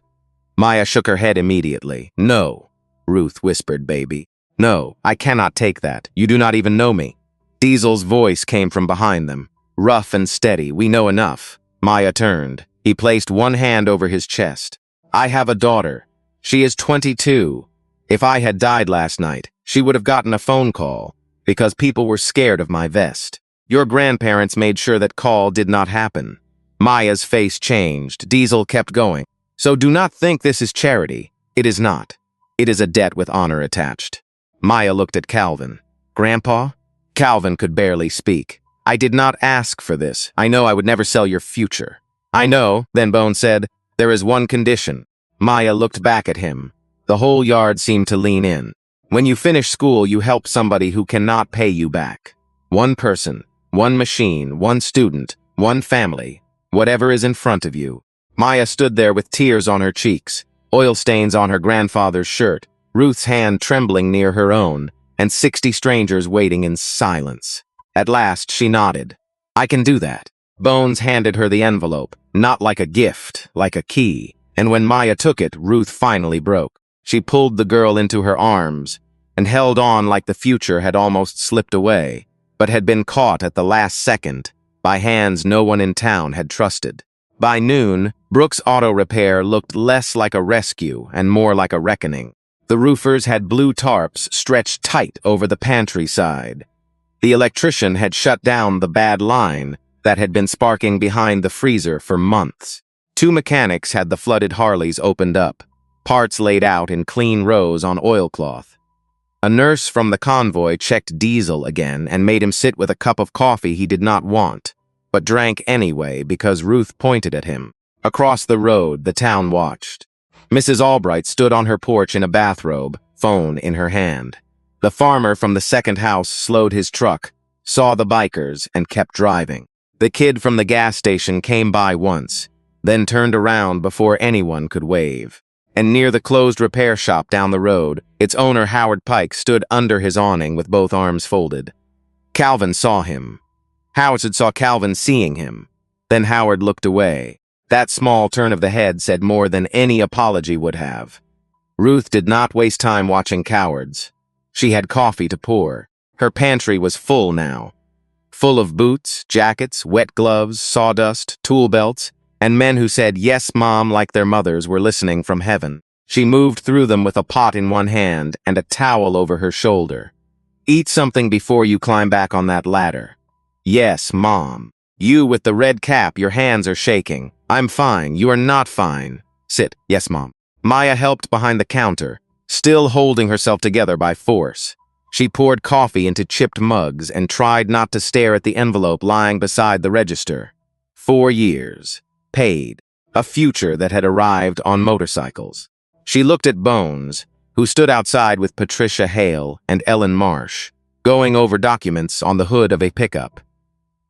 Maya shook her head immediately. No, Ruth whispered, baby. No, I cannot take that. You do not even know me. Diesel's voice came from behind them. Rough and steady, we know enough. Maya turned. He placed one hand over his chest. I have a daughter. She is 22. If I had died last night, she would have gotten a phone call, because people were scared of my vest. Your grandparents made sure that call did not happen. Maya's face changed. Diesel kept going. So do not think this is charity. It is not. It is a debt with honor attached. Maya looked at Calvin. Grandpa? Calvin could barely speak. I did not ask for this. I know I would never sell your future. I know, then Bones said, there is one condition. Maya looked back at him. The whole yard seemed to lean in. When you finish school, you help somebody who cannot pay you back. One person, one machine, one student, one family, whatever is in front of you. Maya stood there with tears on her cheeks, oil stains on her grandfather's shirt, Ruth's hand trembling near her own, and 60 strangers waiting in silence. At last, she nodded. I can do that. Bones handed her the envelope, not like a gift, like a key. And when Maya took it, Ruth finally broke. She pulled the girl into her arms and held on like the future had almost slipped away, but had been caught at the last second by hands no one in town had trusted. By noon, Brooks Auto Repair looked less like a rescue and more like a reckoning. The roofers had blue tarps stretched tight over the pantry side. The electrician had shut down the bad line that had been sparking behind the freezer for months. 2 mechanics had the flooded Harleys opened up, parts laid out in clean rows on oilcloth. A nurse from the convoy checked Diesel again and made him sit with a cup of coffee he did not want, but drank anyway because Ruth pointed at him. Across the road, the town watched. Mrs. Albright stood on her porch in a bathrobe, phone in her hand. The farmer from the second house slowed his truck, saw the bikers, and kept driving. The kid from the gas station came by once, then turned around before anyone could wave. And near the closed repair shop down the road, its owner Howard Pike stood under his awning with both arms folded. Calvin saw him. Howard saw Calvin seeing him. Then Howard looked away. That small turn of the head said more than any apology would have. Ruth did not waste time watching cowards. She had coffee to pour. Her pantry was full now. Full of boots, jackets, wet gloves, sawdust, tool belts, and men who said, "Yes, Mom," like their mothers were listening from heaven. She moved through them with a pot in one hand and a towel over her shoulder. Eat something before you climb back on that ladder. Yes, Mom. You with the red cap, your hands are shaking. I'm fine. You are not fine. Sit. Yes, Mom. Maya helped behind the counter, still holding herself together by force. She poured coffee into chipped mugs and tried not to stare at the envelope lying beside the register. 4 years. Paid. A future that had arrived on motorcycles. She looked at Bones, who stood outside with Patricia Hale and Ellen Marsh, going over documents on the hood of a pickup.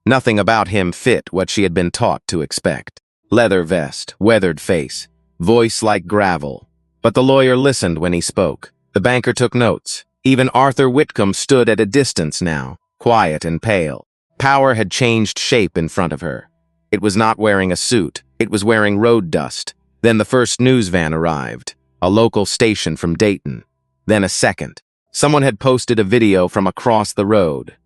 Nothing about him fit what she had been taught to expect. Leather vest, weathered face, voice like gravel. But the lawyer listened when he spoke. The banker took notes. Even Arthur Whitcomb stood at a distance now, quiet and pale. Power had changed shape in front of her. It was not wearing a suit. It was wearing road dust. Then the first news van arrived, a local station from Dayton. Then a second. Someone had posted a video from across the road.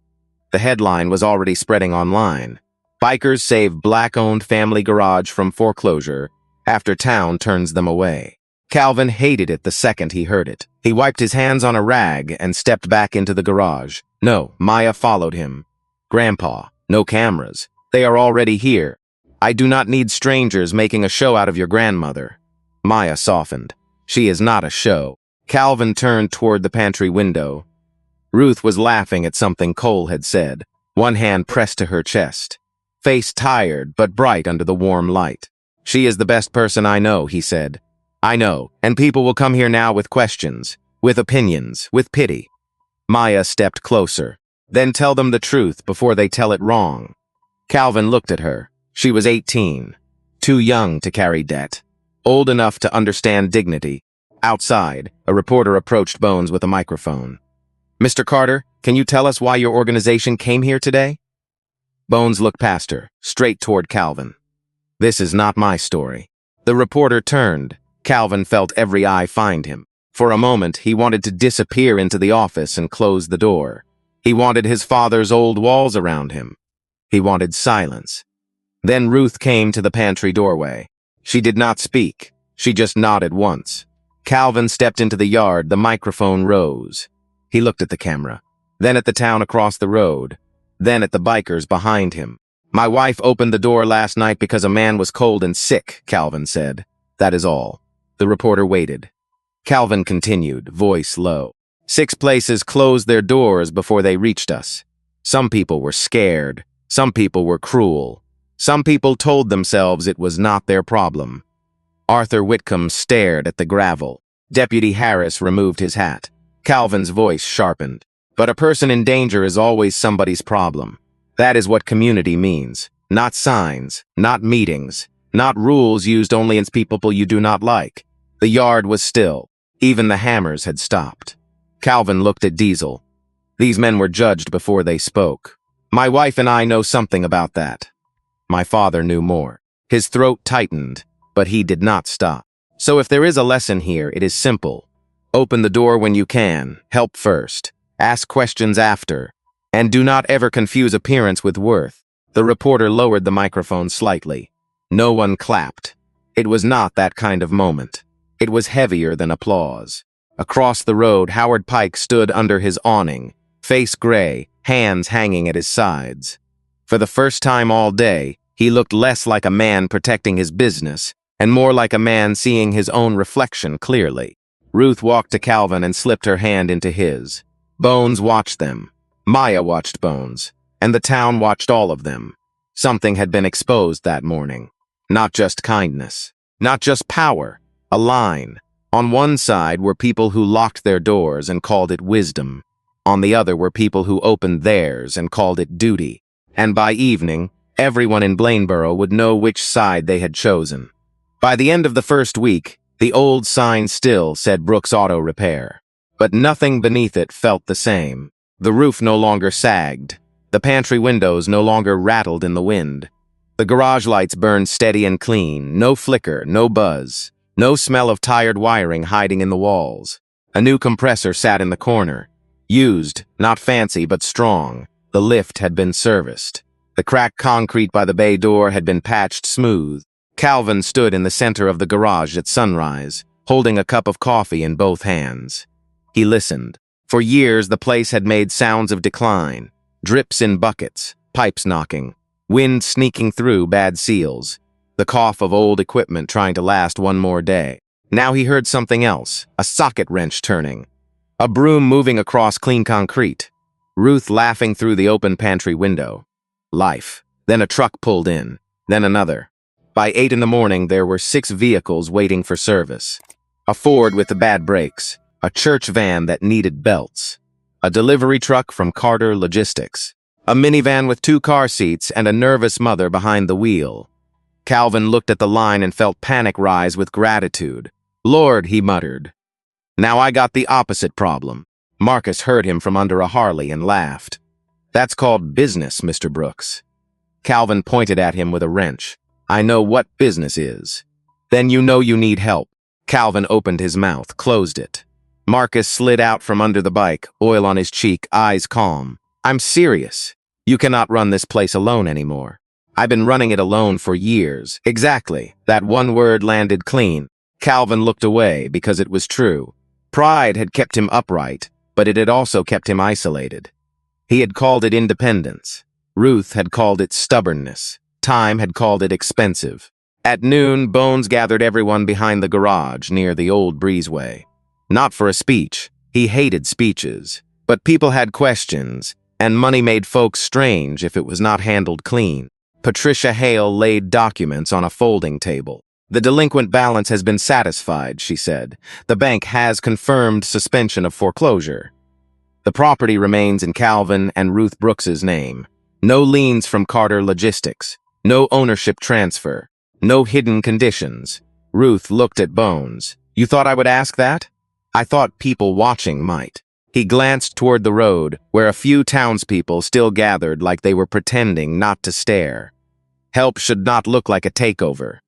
The headline was already spreading online. Bikers save black-owned family garage from foreclosure after town turns them away. Calvin hated it the second he heard it. He wiped his hands on a rag and stepped back into the garage. No, Maya followed him. Grandpa, no cameras. They are already here. I do not need strangers making a show out of your grandmother. Maya softened. She is not a show. Calvin turned toward the pantry window. Ruth was laughing at something Cole had said, one hand pressed to her chest. Face tired but bright under the warm light. She is the best person I know, he said. I know, and people will come here now with questions, with opinions, with pity. Maya stepped closer. Then tell them the truth before they tell it wrong. Calvin looked at her. She was 18, too young to carry debt, old enough to understand dignity. Outside, a reporter approached Bones with a microphone. Mr. Carter, can you tell us why your organization came here today? Bones looked past her, straight toward Calvin. This is not my story. The reporter turned. Calvin felt every eye find him. For a moment, he wanted to disappear into the office and close the door. He wanted his father's old walls around him. He wanted silence. Then Ruth came to the pantry doorway. She did not speak. She just nodded once. Calvin stepped into the yard. The microphone rose. He looked at the camera, then at the town across the road, then at the bikers behind him. "My wife opened the door last night because a man was cold and sick," Calvin said. "That is all." The reporter waited. Calvin continued, voice low. "6 places closed their doors before they reached us. Some people were scared. Some people were cruel. Some people told themselves it was not their problem." Arthur Whitcomb stared at the gravel. Deputy Harris removed his hat. Calvin's voice sharpened. "But a person in danger is always somebody's problem. That is what community means. Not signs, not meetings, not rules used only against people you do not like." The yard was still. Even the hammers had stopped. Calvin looked at Diesel. "These men were judged before they spoke. My wife and I know something about that." My father knew more. His throat tightened, but he did not stop. "So if there is a lesson here, it is simple. Open the door when you can, help first, ask questions after, and do not ever confuse appearance with worth." The reporter lowered the microphone slightly. No one clapped. It was not that kind of moment. It was heavier than applause. Across the road, Howard Pike stood under his awning, face gray, hands hanging at his sides. For the first time all day, he looked less like a man protecting his business and more like a man seeing his own reflection clearly. Ruth walked to Calvin and slipped her hand into his. Bones watched them. Maya watched Bones, and the town watched all of them. Something had been exposed that morning. Not just kindness, not just power, a line. On one side were people who locked their doors and called it wisdom. On the other were people who opened theirs and called it duty. And by evening, everyone in Blainborough would know which side they had chosen. By the end of the first week, the old sign still said Brooks Auto Repair. But nothing beneath it felt the same. The roof no longer sagged. The pantry windows no longer rattled in the wind. The garage lights burned steady and clean, no flicker, no buzz, no smell of tired wiring hiding in the walls. A new compressor sat in the corner. Used, not fancy but strong. The lift had been serviced. The cracked concrete by the bay door had been patched smooth. Calvin stood in the center of the garage at sunrise, holding a cup of coffee in both hands. He listened. For years, the place had made sounds of decline. Drips in buckets, pipes knocking, wind sneaking through bad seals, the cough of old equipment trying to last one more day. Now he heard something else, a socket wrench turning, a broom moving across clean concrete, Ruth laughing through the open pantry window. Life. Then a truck pulled in, then another. By 8 in the morning, there were 6 vehicles waiting for service. A Ford with the bad brakes, a church van that needed belts, a delivery truck from Carter Logistics, a minivan with 2 car seats and a nervous mother behind the wheel. Calvin looked at the line and felt panic rise with gratitude. "Lord," he muttered. "Now I got the opposite problem." Marcus heard him from under a Harley and laughed. "That's called business, Mr. Brooks." Calvin pointed at him with a wrench. "I know what business is." "Then you know you need help." Calvin opened his mouth, closed it. Marcus slid out from under the bike, oil on his cheek, eyes calm. "I'm serious. You cannot run this place alone anymore. I've been running it alone for years." Exactly. That one word landed clean. Calvin looked away because it was true. Pride had kept him upright, but it had also kept him isolated. He had called it independence. Ruth had called it stubbornness. Time had called it expensive. At noon, Bones gathered everyone behind the garage near the old breezeway. Not for a speech. He hated speeches. But people had questions, and money made folks strange if it was not handled clean. Patricia Hale laid documents on a folding table. "The delinquent balance has been satisfied," she said. "The bank has confirmed suspension of foreclosure. The property remains in Calvin and Ruth Brooks's name. No liens from Carter Logistics. No ownership transfer. No hidden conditions." Ruth looked at Bones. "You thought I would ask that?" "I thought people watching might." He glanced toward the road, where a few townspeople still gathered like they were pretending not to stare. Help should not look like a takeover.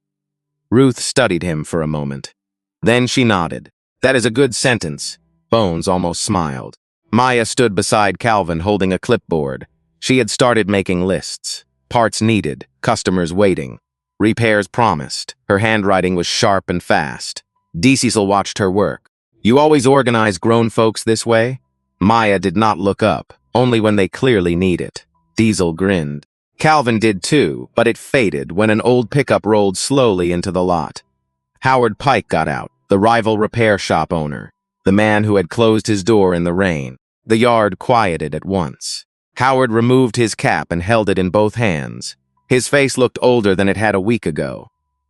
Ruth studied him for a moment. Then she nodded. "That is a good sentence." Bones almost smiled. Maya stood beside Calvin holding a clipboard. She had started making lists. Parts needed, customers waiting, repairs promised. Her handwriting was sharp and fast. Cecil watched her work. "You always organize grown folks this way?" Maya did not look up, only when they clearly need it. Diesel grinned. Calvin did too, but it faded when an old pickup rolled slowly into the lot. Howard Pike got out, the rival repair shop owner, the man who had closed his door in the rain. The yard quieted at once. Howard removed his cap and held it in both hands. His face looked older than it had a week ago.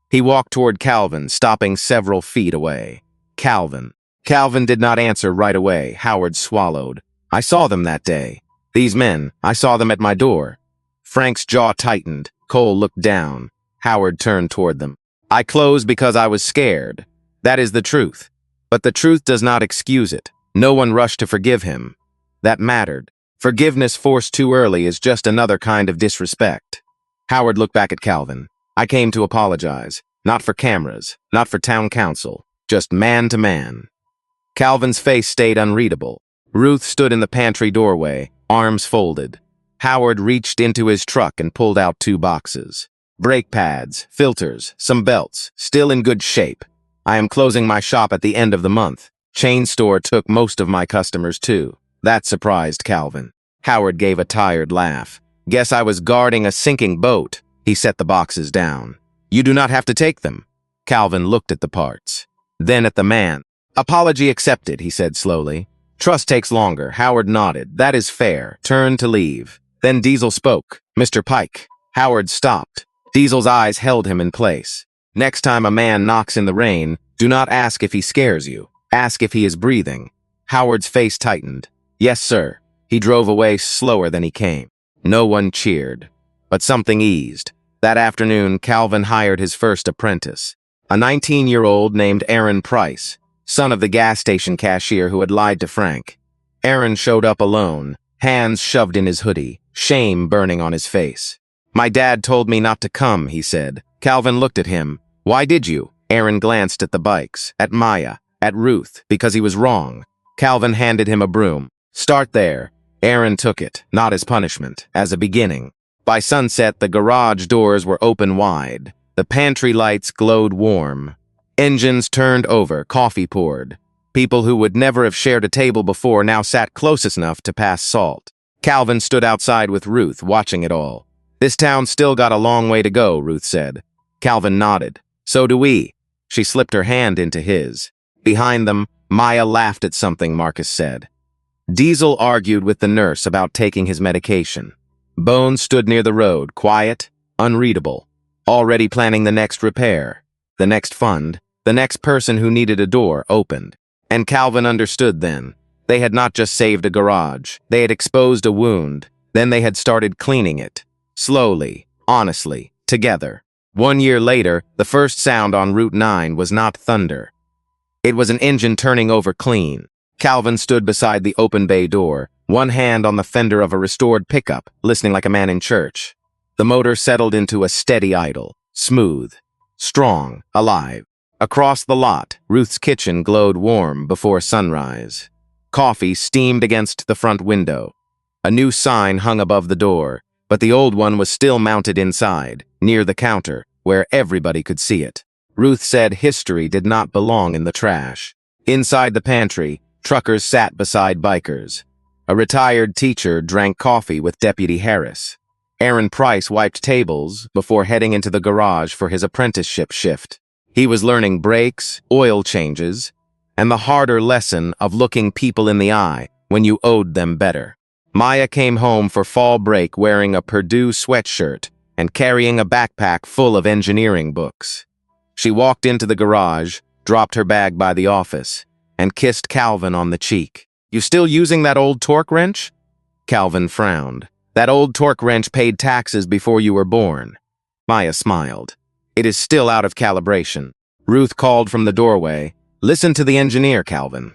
He walked toward Calvin, stopping several feet away. Calvin. Calvin did not answer right away. Howard swallowed. I saw them that day. These men, I saw them at my door. Frank's jaw tightened. Cole looked down. Howard turned toward them. I closed because I was scared. That is the truth. But the truth does not excuse it. No one rushed to forgive him. That mattered. Forgiveness forced too early is just another kind of disrespect. Howard looked back at Calvin. I came to apologize. Not for cameras, not for town council, just man to man. Calvin's face stayed unreadable. Ruth stood in the pantry doorway, arms folded. Howard reached into his truck and pulled out 2 boxes. Brake pads, filters, some belts, still in good shape. I am closing my shop at the end of the month. Chain store took most of my customers too. That surprised Calvin. Howard gave a tired laugh. Guess I was guarding a sinking boat. He set the boxes down. You do not have to take them. Calvin looked at the parts. Then at the man. Apology accepted, he said slowly. Trust takes longer. Howard nodded. That is fair. Turned to leave. Then Diesel spoke. Mr. Pike. Howard stopped. Diesel's eyes held him in place. Next time a man knocks in the rain, do not ask if he scares you. Ask if he is breathing. Howard's face tightened. Yes, sir. He drove away slower than he came. No one cheered. But something eased. That afternoon, Calvin hired his first apprentice. A 19-year-old named Aaron Price, son of the gas station cashier who had lied to Frank. Aaron showed up alone, hands shoved in his hoodie, shame burning on his face. My dad told me not to come, he said. Calvin looked at him. Why did you? Aaron glanced at the bikes, at Maya, at Ruth, because he was wrong. Calvin handed him a broom. Start there. Aaron took it, not as punishment, as a beginning. By sunset, the garage doors were open wide. The pantry lights glowed warm. Engines turned over, coffee poured. People who would never have shared a table before now sat close enough to pass salt. Calvin stood outside with Ruth, watching it all. This town still got a long way to go, Ruth said. Calvin nodded. So do we. She slipped her hand into his. Behind them, Maya laughed at something Marcus said. Diesel argued with the nurse about taking his medication. Bones stood near the road, quiet, unreadable, already planning the next repair, the next fund, the next person who needed a door opened. And Calvin understood then. They had not just saved a garage. They had exposed a wound. Then they had started cleaning it. Slowly, honestly, together. 1 year later, the first sound on Route 9 was not thunder. It was an engine turning over clean. Calvin stood beside the open bay door, one hand on the fender of a restored pickup, listening like a man in church. The motor settled into a steady idle, smooth, strong, alive. Across the lot, Ruth's kitchen glowed warm before sunrise. Coffee steamed against the front window. A new sign hung above the door, but the old one was still mounted inside, near the counter, where everybody could see it. Ruth said history did not belong in the trash. Inside the pantry, truckers sat beside bikers. A retired teacher drank coffee with Deputy Harris. Aaron Price wiped tables before heading into the garage for his apprenticeship shift. He was learning brakes, oil changes, and the harder lesson of looking people in the eye when you owed them better. Maya came home for fall break wearing a Purdue sweatshirt and carrying a backpack full of engineering books. She walked into the garage, dropped her bag by the office, and kissed Calvin on the cheek. You still using that old torque wrench? Calvin frowned. That old torque wrench paid taxes before you were born. Maya smiled. It is still out of calibration. Ruth called from the doorway. Listen to the engineer, Calvin.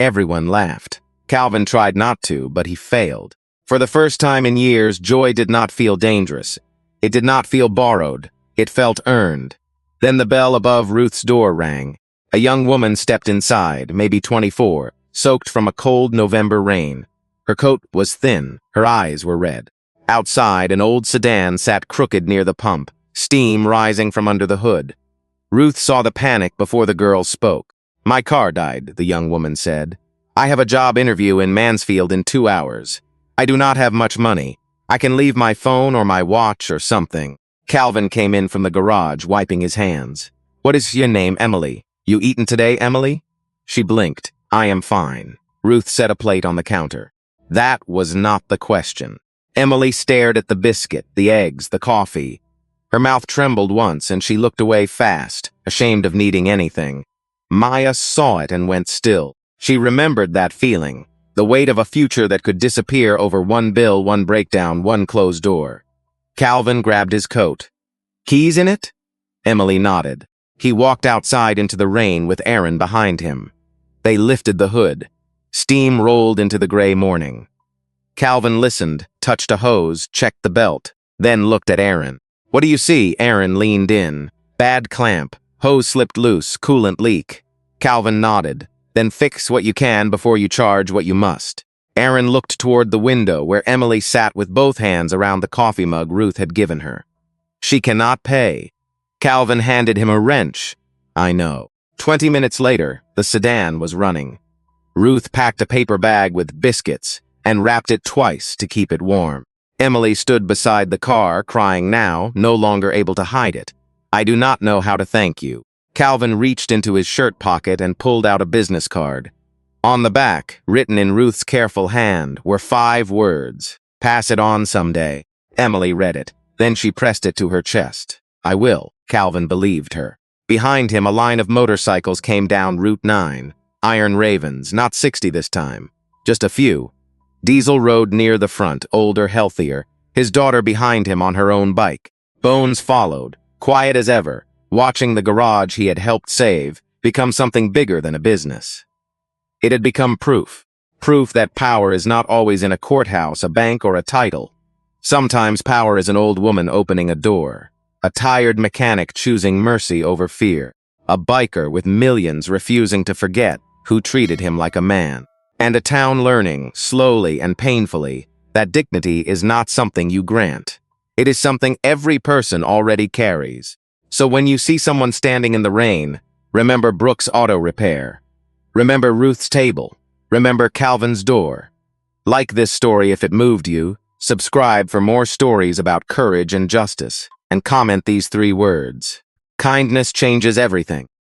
Everyone laughed. Calvin tried not to, but he failed. For the first time in years, joy did not feel dangerous. It did not feel borrowed. It felt earned. Then the bell above Ruth's door rang. A young woman stepped inside, maybe 24, soaked from a cold November rain. Her coat was thin, her eyes were red. Outside, an old sedan sat crooked near the pump, steam rising from under the hood. Ruth saw the panic before the girl spoke. My car died, the young woman said. I have a job interview in Mansfield in 2 hours. I do not have much money. I can leave my phone or my watch or something. Calvin came in from the garage, wiping his hands. What is your name, Emily? You eaten today, Emily? She blinked. I am fine. Ruth set a plate on the counter. That was not the question. Emily stared at the biscuit, the eggs, the coffee. Her mouth trembled once, and she looked away fast, ashamed of needing anything. Maya saw it and went still. She remembered that feeling, the weight of a future that could disappear over one bill, one breakdown, one closed door. Calvin grabbed his coat. Keys in it? Emily nodded. He walked outside into the rain with Aaron behind him. They lifted the hood. Steam rolled into the gray morning. Calvin listened, touched a hose, checked the belt, then looked at Aaron. What do you see? Aaron leaned in. Bad clamp. Hose slipped loose, coolant leak. Calvin nodded. Then fix what you can before you charge what you must. Aaron looked toward the window where Emily sat with both hands around the coffee mug Ruth had given her. She cannot pay. Calvin handed him a wrench. I know. 20 minutes later, the sedan was running. Ruth packed a paper bag with biscuits and wrapped it twice to keep it warm. Emily stood beside the car, crying now, no longer able to hide it. I do not know how to thank you. Calvin reached into his shirt pocket and pulled out a business card. On the back, written in Ruth's careful hand, were 5 words. Pass it on someday. Emily read it. Then she pressed it to her chest. I will. Calvin believed her. Behind him, a line of motorcycles came down Route 9. Iron Ravens, not 60 this time. Just a few. Diesel rode near the front, older, healthier, his daughter behind him on her own bike. Bones followed, quiet as ever, watching the garage he had helped save become something bigger than a business. It had become proof. Proof that power is not always in a courthouse, a bank, or a title. Sometimes power is an old woman opening a door, a tired mechanic choosing mercy over fear, a biker with millions refusing to forget who treated him like a man, and a town learning, slowly and painfully, that dignity is not something you grant. It is something every person already carries. So when you see someone standing in the rain, remember Brooks' auto repair. Remember Ruth's table. Remember Calvin's door. Like this story if it moved you, subscribe for more stories about courage and justice, and comment these 3 words. Kindness changes everything.